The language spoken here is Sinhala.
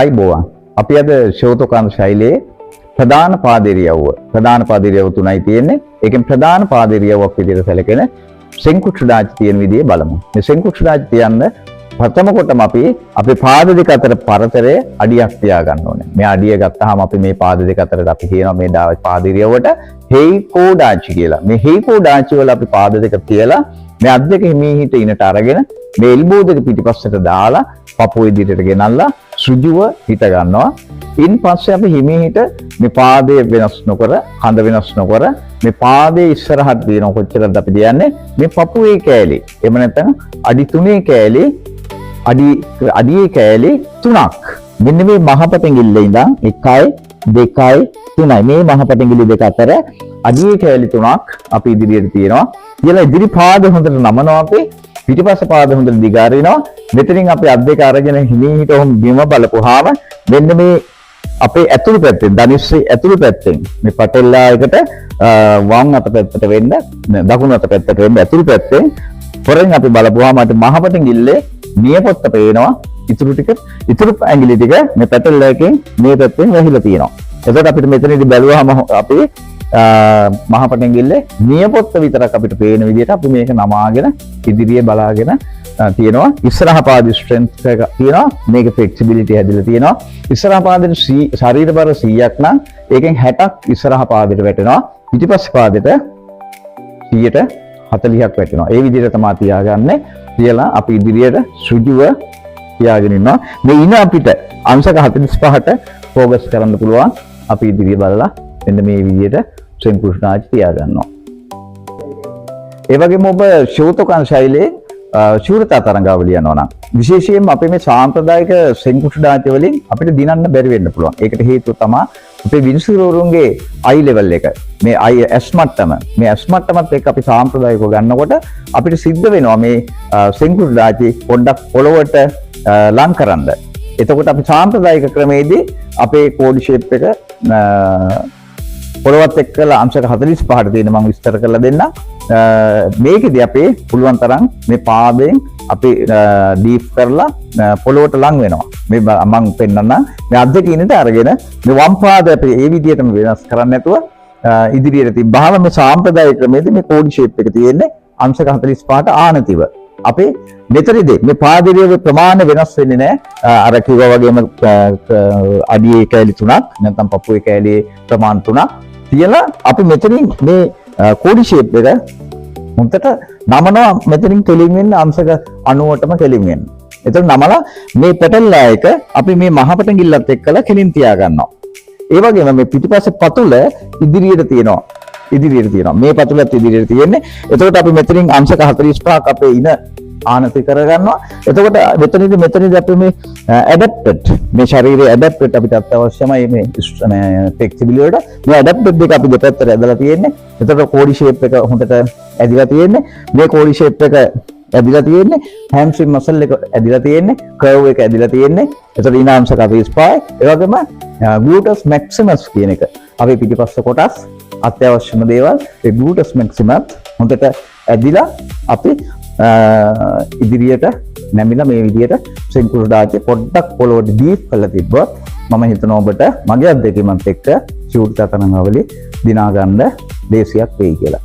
අයිබෝවන් අපි අද ශෝතකාන ශෛලියේ ප්‍රධාන පාදිරියව්ව තුනයි තියෙන්නේ. ඒකෙන් ප්‍රධාන පාදිරියව්වක් විදිහට සැලකෙන සෙන්කුෂ්ඨ දාජ තියෙන විදිය බලමු. මේ සෙන්කුෂ්ඨ දාජ තියන්න ප්‍රථම කොටම අපි අපේ පාද දෙක අතර පරතරය අඩියක් තියා ගන්න ඕනේ. මේ අඩිය ගත්තාම අපි මේ පාද දෙක අතරට අපි කියනවා මේ පාදිරියව්වට හේයිකෝ දාජ කියලා. මේ හේයිකෝ දාජ වල අපි පාද දෙක තියලා මේ අත් දෙක හිමීහිට ඉනට අරගෙන මේ එල්බෝ දෙක පිටිපස්සට දාලා පපුව ඉදිරියට ගෙනල්ලා සෘජුව හිට ගන්නවා. ඉන් පස්සේ අපි හිමීහිට මේ පාදය වෙනස් නොකර, කඳ වෙනස් නොකර මේ පාදයේ ඉස්සරහට දිනන කොච්චරද අපි කියන්නේ මේ පපුවේ කෑලි. එහෙම නැත්නම් අඩි 3 කෑලි, අඩියේ කෑලි 3ක්. මෙන්න මේ මහපටැඟිල්ලේ ඉඳන් 1යි 2යි 3යි මේ මහපටැඟිලි දෙක අතර අඩියේ කෑලි 3ක් අපි ඉදිරියට තියනවා. ඊළඟ ඉදිරි පාද හොඳට නමනවා අපි. පිටිපස්ස පාද හොඳට දිගාරිනවා. මෙතනින් අපි අත් දෙක අරගෙන හිමීහිට ඔහොම බිම බලපුවාම මෙන්න මේ අපේ ඇතුළු පැත්තෙන් ධනිස්සේ ඇතුළු පැත්තෙන් මේ පටෙල්ලා එකට වම් අත පැත්තට වෙන්න දකුණු අත පැත්තට වෙන්න ඇතුළු පැත්තෙන් පොරෙන් අපි බලපුවාම අපිට මහපටැඟිල්ලේ නියපොත්ත පේනවා. ඉතුරු ඇඟිලි ටික මේ පැටෙල්ලකින් මේ පැත්තෙන් වැහිලා තියෙනවා. එතකොට අපිට මෙතනදී බැලුවාම අපි මහපටැඟිල්ලේ නියපොත්ත විතරක් අපිට පේන විදිහට අපි මේක නමාගෙන ඉදිරියේ බලාගෙන තියෙනවා. ඉස්සරහ පාදේ ස්ට්‍රෙන්ත් එක තියෙනවා. මේක ෆ්ලෙක්සිබිලිටි හැදිලා තියෙනවා. ඉස්සරහ පාදේ ශරීර බර 100ක් නම් ඒකෙන් 60ක් ඉස්සරහ පාදෙට වැටෙනවා. පිටිපස්ස පාදෙට 140ක් වැටෙනවා. ඒ විදිහට තමයි තියාගන්නේ. කියලා අපි ඉදිරියට සෘජුව තියාගෙන ඉන්නවා. මේ ඉන අපිට අංශක 45ට ફોකස් කරන්න පුළුවන්. අපි ඉදිරිය බලලා මෙන්න මේ විදිහට සෙන්කුෂ්ඨ දාජ තියාගන්නවා. ඒ වගේම ඔබ ශෝතකාන ශෛලියේ ශූරතා තරංගාවලිය යනවා නම් විශේෂයෙන්ම අපේ මේ සාම්ප්‍රදායික සෙන්කුෂ්ඨ දාජ වලින් අපිට දිනන්න බැරි වෙන්න පුළුවන්. ඒකට හේතුව තමයි අපේ විනිසුරුවරුන්ගේ අයි ලෙවල් එක. මේ අයි ඇස් මට්ටම. මේ ඇස් මට්ටමත් එක්ක අපි සාම්ප්‍රදායිකව ගන්නකොට අපිට සිද්ධ වෙනවා මේ සෙන්කුෂ්ඨ දාජ පොඩ්ඩක් පොළවට ලං කරන්න. එතකොට අපි සාම්ප්‍රදායික ක්‍රමයේදී අපේ කෝඩි ෂේප් එක පොළවත් එක්කලා අංශක 45ට තියෙන මම විස්තර කරලා දෙන්නම්. මේකෙදී අපේ පුළුවන් තරම් මේ පාදයෙන් අපි ඩීප් කරලා පොළොවට ලං වෙනවා. මේ මම පෙන්නන්න මේ අත් දෙක ඉන්නට අරගෙන මේ වම් පාදය අපි ඒ විදිහටම වෙනස් කරන්නේ නැතුව ඉදිරියට තිබ්බහම මේ සාම්ප්‍රදායික ක්‍රමයේදී මේ කෝඩි ෂේප් එක තියෙන්නේ අංශක 45ට ආනතිව. අපි මෙතනදී මේ පාදිරියේ ප්‍රමාණය වෙනස් වෙන්නේ නැහැ. අර කිව්වා වගේම අඩියේ කෑලි 3ක් නැත්නම් පපුවේ කෑලි ප්‍රමාණ 3ක් තියලා අපි මෙතනින් මේ කෝඩි ෂේප් එක මුන්ට නමනවා. මෙතනින් කෙලින් වෙන්න අංශක 90ටම කෙලින් වෙන්න. එතකොට නමලා මේ පැටල්ලා එක අපි මේ මහපටැඟිල්ලත් එක්කලා කෙලින් තියා ගන්නවා. ඒ වගේම මේ පිටිපස්සේ පතුල ඉදිරියට තියෙනවා. මේ පතුලත් ඉදිරියට තියෙන්නේ. එතකොට අපි මෙතනින් අංශක 45ක් අපේ ඉන ආනති කරගන්නවා. එතකොට මෙතනදී අපි මේ ඇඩැප්ටඩ් මේ ශරීරයේ ඇඩැප්ටඩ් අපිට අත්‍යවශ්‍යමයි මේ ෆ්ලෙක්සිබිලිටි වලට. මේ ඇඩැප්ටඩ් එක අපි දෙපැත්තට ඇදලා තියෙන්නේ. එතකොට කෝඩි ෂේප් එක හොඳට ඇදිලා තියෙන්නේ. මේ කෝඩි ෂේප් එක ඇදිලා තියෙන්නේ. හැම්ස්ට්‍රින් මසල් එක ඇදිලා තියෙන්නේ. කර්ව් එක ඇදිලා තියෙන්නේ. එතකොට ඉන අංශක 45යි. ඒ වගේම ග්ලූටස් මැක්සිමස් කියන එක අපේ පිටිපස්ස කොටස් අත්‍යවශ්‍යම දේවල්. ඒ ග්ලූටස් මැක්සිමස් හොඳට ඇදිලා අපි ඉදිරියට නැමිලා මේ විදිහට සෙන්කුෂ්ඨ දාජ පොඩ්ඩක් පොළොවට ඩීප් කරලා තිබ්බොත් මම හිතනවා ඔබට මගේ අත් දෙකමත් එක්ක ශූරතා තරංගාවලිය දිනා ගන්න දේශයක් වෙයි කියලා.